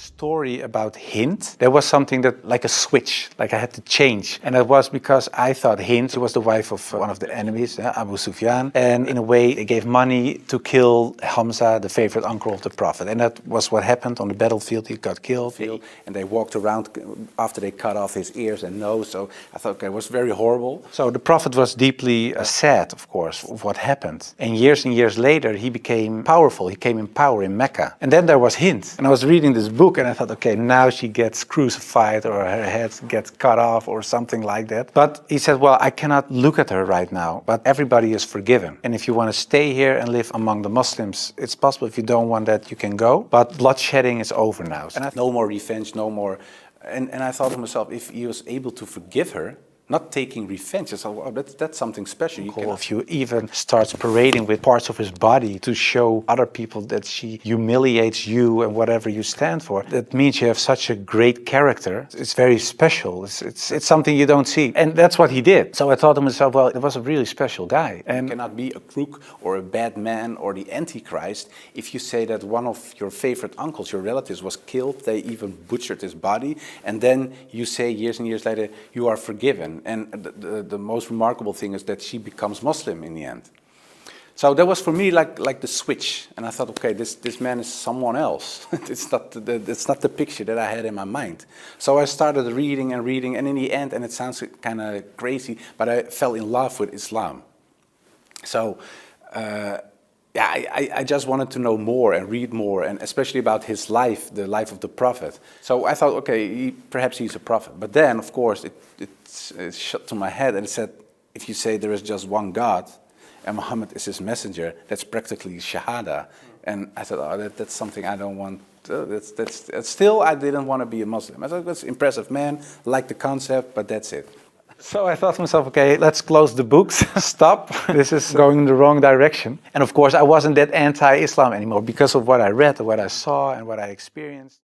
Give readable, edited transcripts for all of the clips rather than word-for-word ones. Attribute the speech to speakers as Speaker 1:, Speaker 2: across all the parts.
Speaker 1: story about Hind, there was something that, like a switch, like I had to change. And it was because I thought Hind, she was the wife of one of the enemies, Abu Sufyan. And in a way, they gave money to kill Hamza, the favorite uncle of the Prophet. And that was what happened on the battlefield. He got killed.
Speaker 2: And they walked around after they cut off his ears and nose. So I thought, okay, it was very horrible.
Speaker 1: So the Prophet was deeply sad, of course, of what happened. And years later, he became powerful. He came in power in Mecca. And then there was Hind. And I was reading this book and I thought, okay, now she gets crucified or her head gets cut off or something like that. But he said, well, I cannot look at her right now, but everybody is forgiven. And if you want to stay here and live among the Muslims, it's possible. If you don't want that, you can go. But bloodshedding is over now.
Speaker 2: And no more revenge, no more. And I thought to myself, if he was able to forgive her, not taking revenge, I thought, wow, that's something special.
Speaker 1: If you even starts parading with parts of his body to show other people that she humiliates you and whatever you stand for, that means you have such a great character. It's very special. It's something you don't see. And that's what he did. So I thought to myself, well, it was a really special guy.
Speaker 2: And you cannot be a crook or a bad man or the Antichrist if you say that one of your favorite uncles, your relatives, was killed. They even butchered his body. And then you say years and years later, you are forgiven. And the most remarkable thing is that she becomes Muslim in the end. So that was for me like the switch. And I thought, okay, this man is someone else. It's not the picture that I had in my mind. So I started reading, and in the end, and it sounds kind of crazy, but I fell in love with Islam. So I just wanted to know more and read more, and especially about his life, the life of the Prophet. So I thought, okay, perhaps he's a prophet. But then, of course, it shot to my head and it said, if you say there is just one God and Muhammad is his messenger, that's practically Shahada. And I thought, oh, that's something I don't want. Still, I didn't want to be a Muslim. I thought, that's an impressive man, like the concept, but that's it.
Speaker 1: So I thought to myself, okay, let's close the books, stop, this is going in the wrong direction. And of course, I wasn't that anti-Islam anymore because of what I read, what I saw, and what I experienced.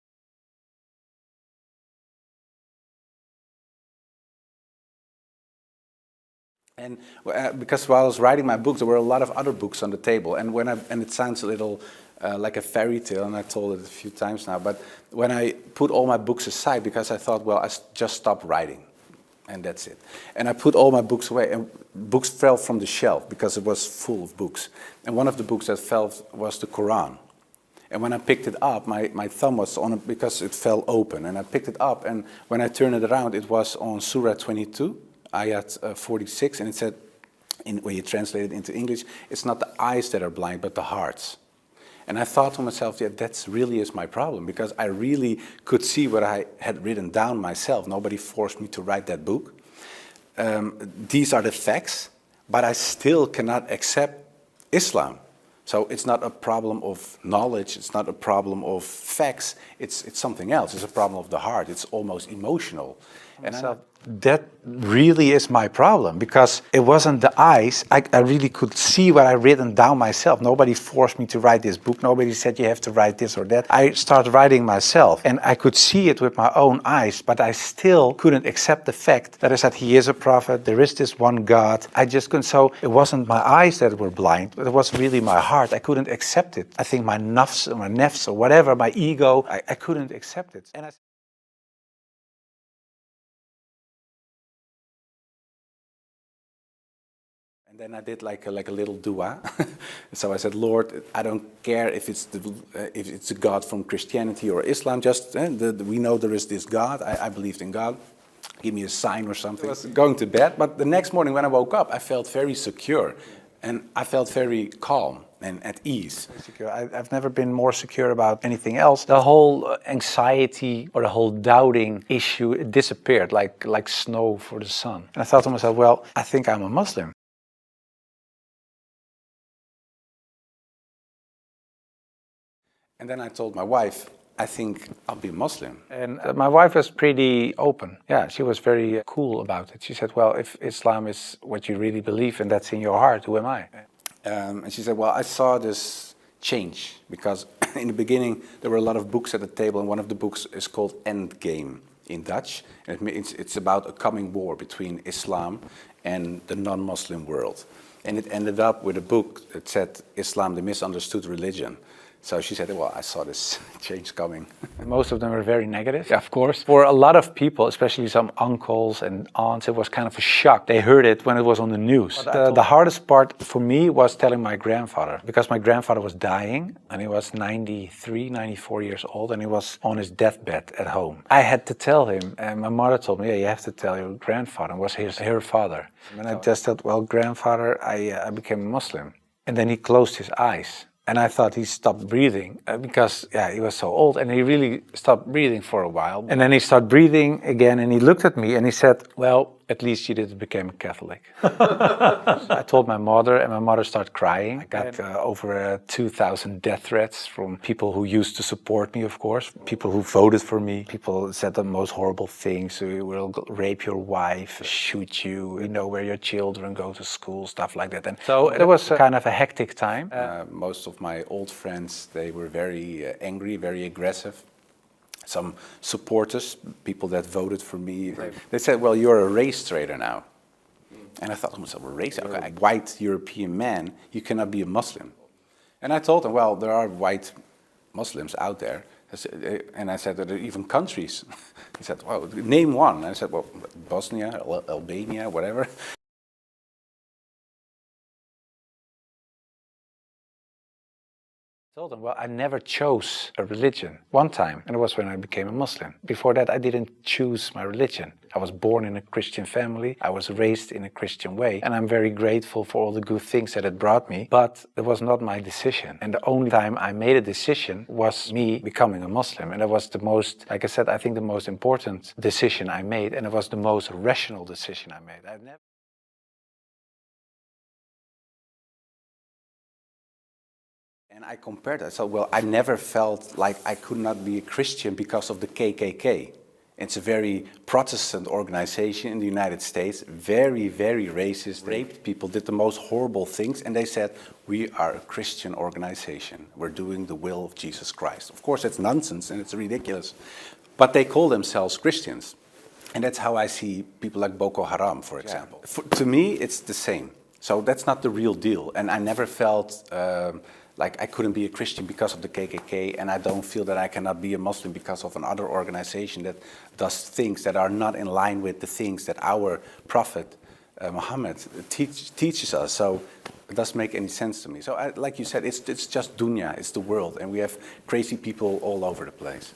Speaker 2: And because while I was writing my books, there were a lot of other books on the table. And and it sounds a little like a fairy tale, and I told it a few times now, but when I put all my books aside, because I thought, well, I just stopped writing. And that's it. And I put all my books away, and books fell from the shelf because it was full of books. And one of the books that fell was the Quran. And when I picked it up, my thumb was on it because it fell open. And I picked it up, and when I turned it around, it was on Surah 22, Ayat 46, and it said, when you translate it into English, it's not the eyes that are blind, but the hearts. And I thought to myself, yeah, that really is my problem, because I really could see what I had written down myself. Nobody forced me to write that book. These are the facts, but I still cannot accept Islam. So it's not a problem of knowledge, it's not a problem of facts, it's something else. It's a problem of the heart, it's almost emotional.
Speaker 1: And that really is my problem, because it wasn't the eyes. I really could see what I'd written down myself. Nobody forced me to write this book. Nobody said you have to write this or that. I started writing myself, and I could see it with my own eyes, but I still couldn't accept the fact that I said he is a prophet, there is this one God. I just couldn't. So it wasn't my eyes that were blind, but it was really my heart. I couldn't accept it. I think my nafs or whatever, my ego, I couldn't accept it.
Speaker 2: And then I did like a little dua. So I said, Lord, I don't care if it's a God from Christianity or Islam. Just we know there is this God. I believed in God. Give me a sign or something. I was going to bed, but the next morning when I woke up, I felt very secure, and I felt very calm and at ease.
Speaker 1: Secure. I've never been more secure about anything else. The whole anxiety or the whole doubting issue, it disappeared like snow for the sun. And I thought to myself, well, I think I'm a Muslim.
Speaker 2: And then I told my wife, I think I'll be a Muslim.
Speaker 1: And my wife was pretty open. Yeah, she was very cool about it. She said, well, if Islam is what you really believe and that's in your heart, who am I?
Speaker 2: And she said, well, I saw this change because in the beginning there were a lot of books at the table, and one of the books is called Endgame in Dutch. And it's about a coming war between Islam and the non-Muslim world. And it ended up with a book that said Islam, the misunderstood religion. So she said, well, I saw this change coming.
Speaker 1: Most of them were very negative, of course. For a lot of people, especially some uncles and aunts, it was kind of a shock. They heard it when it was on the news. The hardest part for me was telling my grandfather, because my grandfather was dying and he was 93, 94 years old and he was on his deathbed at home. I had to tell him, and my mother told me, yeah, you have to tell your grandfather. It was her father. And I just said, well, grandfather, I became a Muslim. And then he closed his eyes. And I thought he stopped breathing because he was so old, and he really stopped breathing for a while. And then he started breathing again, and he looked at me and he said, well, at least you didn't become a Catholic. I told my mother, and my mother started crying. I got over 2,000 death threats from people who used to support me, of course, people who voted for me. People said the most horrible things. We will rape your wife, shoot you, we know where your children go to school, stuff like that. And so it was kind of a hectic time.
Speaker 2: Most of my old friends, they were very angry, very aggressive. Some supporters, people that voted for me, they said, well, you're a race traitor now. And I thought to myself, a race? Okay, a white European man, you cannot be a Muslim. And I told them, well, there are white Muslims out there. And I said, there are even countries. He said, well, name one. And I said, well, Bosnia, Albania, whatever.
Speaker 1: I told them, well, I never chose a religion one time, and it was when I became a Muslim. Before that, I didn't choose my religion. I was born in a Christian family. I was raised in a Christian way, and I'm very grateful for all the good things that it brought me, but it was not my decision. And the only time I made a decision was me becoming a Muslim, and it was the most, like I said, I think the most important decision I made, and it was the most rational decision I made. I've never...
Speaker 2: And I compared that. So, well, I never felt like I could not be a Christian because of the KKK. It's a very Protestant organization in the United States, very, very racist, raped people, did the most horrible things, and they said, we are a Christian organization. We're doing the will of Jesus Christ. Of course, it's nonsense and it's ridiculous, but they call themselves Christians. And that's how I see people like Boko Haram, for example. To me, it's the same. So that's not the real deal. And I never felt like I couldn't be a Christian because of the KKK, and I don't feel that I cannot be a Muslim because of another organization that does things that are not in line with the things that our Prophet Muhammad teaches us. So it doesn't make any sense to me. So like you said, it's just dunya, it's the world, and we have crazy people all over the place.